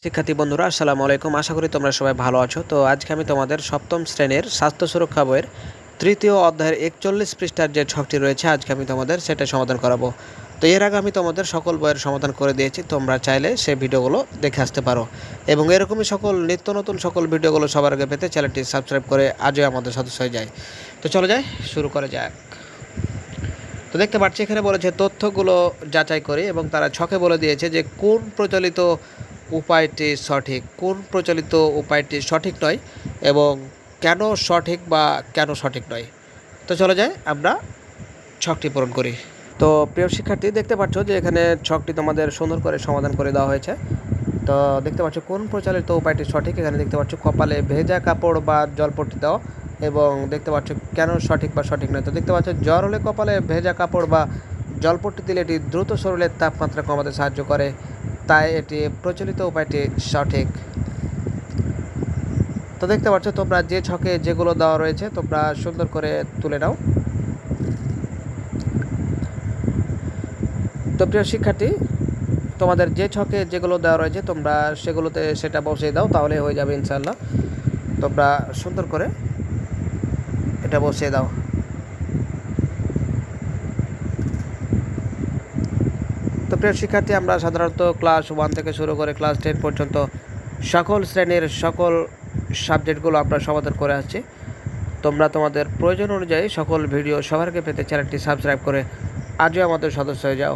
শিক্ষার্থী বন্ধুরা আসসালামু আলাইকুম। আশা করি তোমরা সবাই ভালো আছো। তো আজকে আমি তোমাদের সপ্তম শ্রেণীর স্বাস্থ্য সুরক্ষা বইয়ের তৃতীয় অধ্যায়ের 41 পৃষ্ঠার যে ছকটি রয়েছে আজকে আমি তোমাদের সেটা সমাধান করাবো। তো এর আগে আমি তোমাদের সকল বইয়ের সমাধান করে দিয়েছি, তোমরা চাইলে সেই ভিডিওগুলো দেখে আসতে পারো এবং এরকমই সকল নিত্য নতুন সকল ভিডিওগুলো সবার আগে পেতে চ্যানেলটি সাবস্ক্রাইব করে আজই আমাদের সদস্য হয়ে যায়। তো চলো যাই, শুরু করা যাক। তো দেখতে পাচ্ছি এখানে বলেছে তথ্যগুলো যাচাই করি এবং তারা ছকে বলে দিয়েছে যে কোন প্রচলিত উপায়টি সঠিক, কোন প্রচলিত উপায়টি সঠিক নয় এবং কেন সঠিক বা কেন সঠিক নয়। তো চলে যায় আমরা ছকটি পূরণ করি। তো প্রিয় শিক্ষার্থী দেখতে পাচ্ছ যে এখানে ছকটি তোমাদের সুন্দর করে সমাধান করে দেওয়া হয়েছে। তো দেখতে পাচ্ছ কোন প্রচলিত উপায়টি সঠিক, এখানে দেখতে পাচ্ছ কপালে ভেজা কাপড় বা জলপট্টি দেওয়া এবং দেখতে পাচ্ছ কেন সঠিক বা সঠিক নয়। তো দেখতে পাচ্ছ জ্বর হলে কপালে ভেজা কাপড় বা জলপট্টি দিলে এটি দ্রুত শরীরের তাপমাত্রা কমাতে সাহায্য করে, তাই এটি প্রচলিত উপায়টি সঠিক। তো দেখতে পাচ্ছ তোমরা যে ছকে যেগুলো দেওয়া রয়েছে তোমরা সুন্দর করে তুলে নাও। তো প্রিয় শিক্ষার্থী তোমাদের যে ছকে যেগুলো দেওয়া রয়েছে তোমরা সেগুলোতে সেটা বসিয়ে দাও, তাহলে হয়ে যাবে ইনশাল্লাহ। তোমরা সুন্দর করে এটা বসিয়ে দাও। তো প্রিয় শিক্ষার্থী আমরা সাধারণত ক্লাস 1 থেকে শুরু করে ক্লাস 10 পর্যন্ত সকল শ্রেণীর সকল সাবজেক্টগুলো আমরা সমাধান করে আসছি। তোমরা তোমাদের প্রয়োজন অনুযায়ী সকল ভিডিও সবার আগে পেতে চ্যানেলটি সাবস্ক্রাইব করে আজও আমাদের সদস্য হয়ে যাও।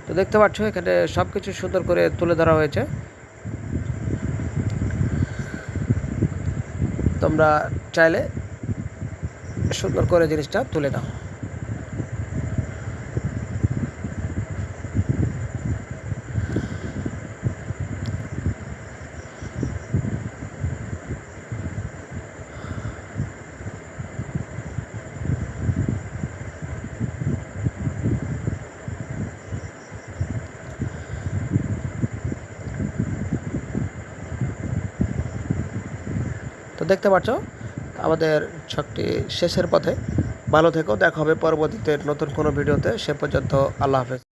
তো দেখতে পাচ্ছ এখানে সব কিছু সুন্দর করে তুলে ধরা হয়েছে, তোমরা চাইলে সুন্দর করে জিনিসটা তুলে নাও। তো দেখতে পাচ্ছ আমাদের ছকটি শেষের পথে। ভালো থেকো, দেখা হবে পরবর্তীতে নতুন কোনো ভিডিওতে। সে পর্যন্ত আল্লাহ হাফেজ।